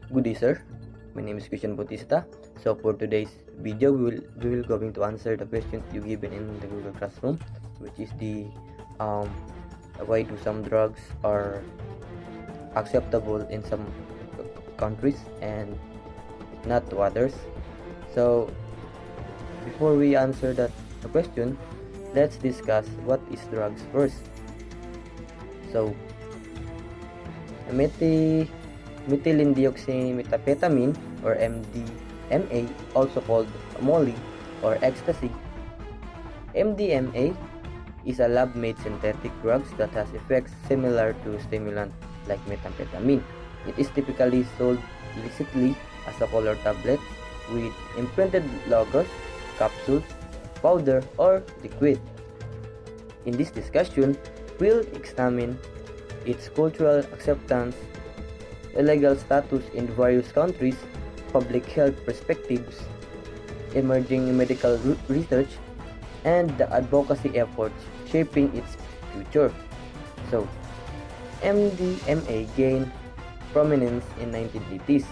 Good day, sir. My name is Christian Bautista. So for today's video, we will going to answer the questions you given in the Google Classroom, which is the um, why do some drugs are acceptable in some countries and not to others. So before we answer that question, let's discuss what is drugs first. So methylindioxymethamphetamine or MDMA, also called Molly or ecstasy. MDMA is a lab-made synthetic drug that has effects similar to stimulant like methamphetamine. It is typically sold illicitly as a color tablet with imprinted logos, capsules, powder, or liquid. In this discussion, we'll examine its cultural acceptance, illegal status in various countries, public health perspectives, emerging medical research, and the advocacy efforts shaping its future. So, MDMA gained prominence in 1980s,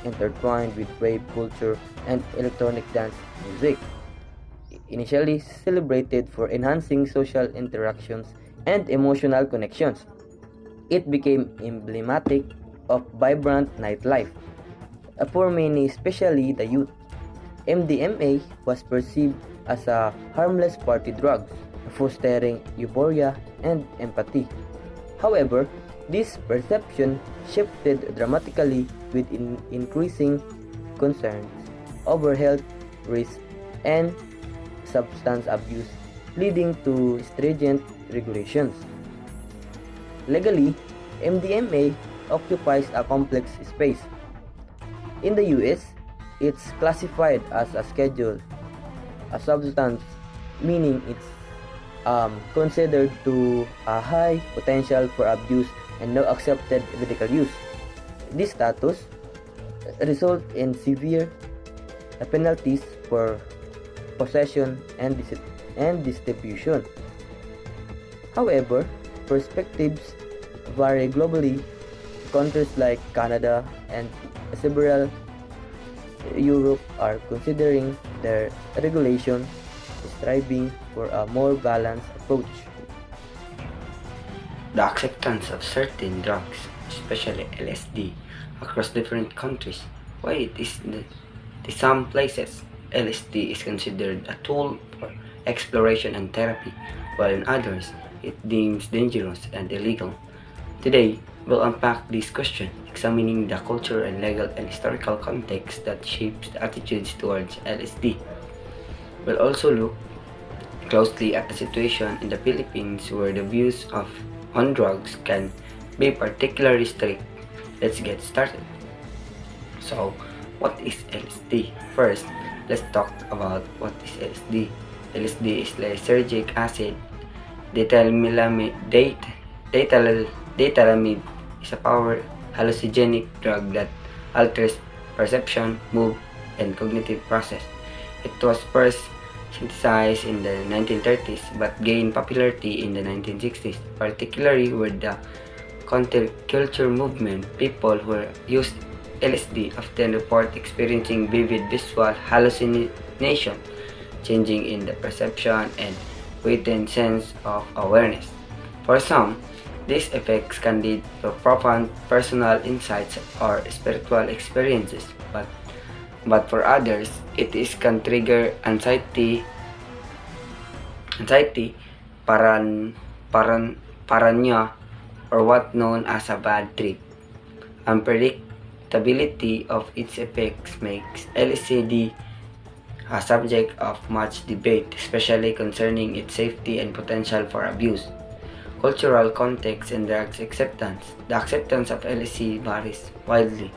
intertwined with rave culture and electronic dance music. Initially celebrated for enhancing social interactions and emotional connections, it became emblematic of vibrant nightlife. For many, especially the youth, MDMA was perceived as a harmless party drug, fostering euphoria and empathy. However, this perception shifted dramatically with increasing concerns over health risks and substance abuse, leading to stringent regulations. Legally, MDMA occupies a complex space. In the US, it's classified as a schedule, a substance, meaning it's considered to a high potential for abuse and no accepted medical use. This status results in severe penalties for possession and distribution. However, perspectives vary globally. Countries like Canada and several Europe are considering their regulation, striving for a more balanced approach. The acceptance of certain drugs, especially LSD, across different countries. Why it is in some places, LSD is considered a tool for exploration and therapy, while in others, it deems dangerous and illegal. Today, we'll unpack this question, examining the cultural and legal and historical context that shapes the attitudes towards LSD. We'll also look closely at the situation in the Philippines where the views on drugs can be particularly strict. Let's get started. So, what is LSD? First, let's talk about what is LSD. LSD is lysergic acid. Detalamide is a power hallucinogenic drug that alters perception, mood, and cognitive process. It was first synthesized in the 1930s but gained popularity in the 1960s, particularly with the counterculture movement. People who used LSD often report experiencing vivid visual hallucination, changing in the perception, and heightened sense of awareness. For some, these effects can lead to profound personal insights or spiritual experiences, but for others, can trigger anxiety, paranoia, or what known as a bad trip. Unpredictability of its effects makes LSD a subject of much debate, especially concerning its safety and potential for abuse. Cultural context and drugs acceptance. The acceptance of LSD varies widely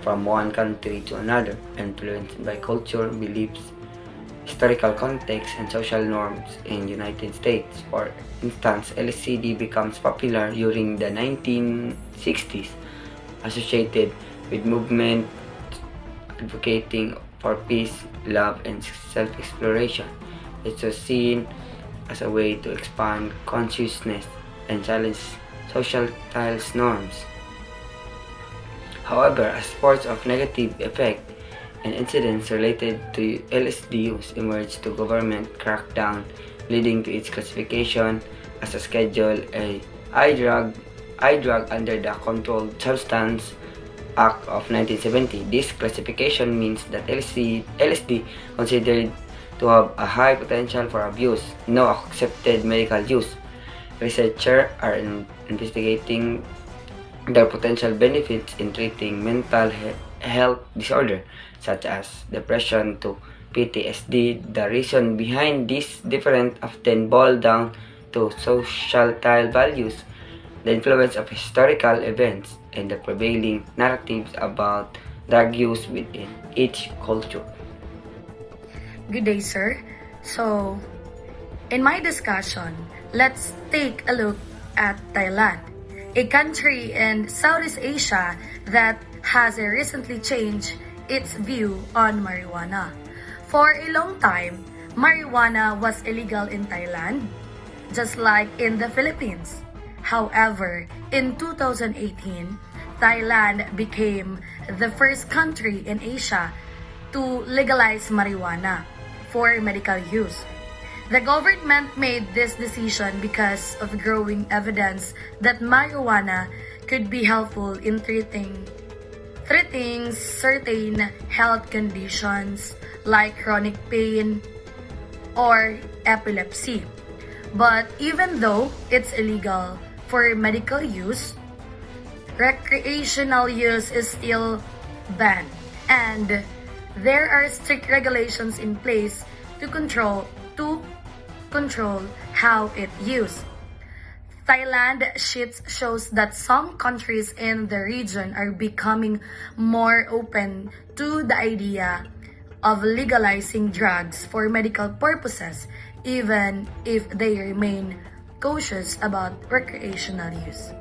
from one country to another, influenced by culture, beliefs, historical context, and social norms. In the United States, for instance, LSD becomes popular during the 1960s, associated with movement advocating for peace, love, and self-exploration. It was seen as a way to expand consciousness and challenge societal norms. However, as reports of negative effect and incidents related to LSD use emerged to government crackdown, leading to its classification as a Schedule A eye drug under the Controlled Substance Act of 1970. This classification means that LSD considered to have a high potential for abuse, no accepted medical use. Researchers are investigating their potential benefits in treating mental health disorder such as depression to PTSD. The reason behind this difference often boils down to societal values, the influence of historical events, and the prevailing narratives about drug use within each culture. Good day, sir. So, in my discussion, let's take a look at Thailand, a country in Southeast Asia that has recently changed its view on marijuana. For a long time, marijuana was illegal in Thailand, just like in the Philippines. However, in 2018, Thailand became the first country in Asia to legalize marijuana for medical use. The government made this decision because of growing evidence that marijuana could be helpful in treating certain health conditions like chronic pain or epilepsy. But even though it's illegal for medical use, recreational use is still banned, and there are strict regulations in place to control how it's used. Thailand shows that some countries in the region are becoming more open to the idea of legalizing drugs for medical purposes, even if they remain cautious about recreational use.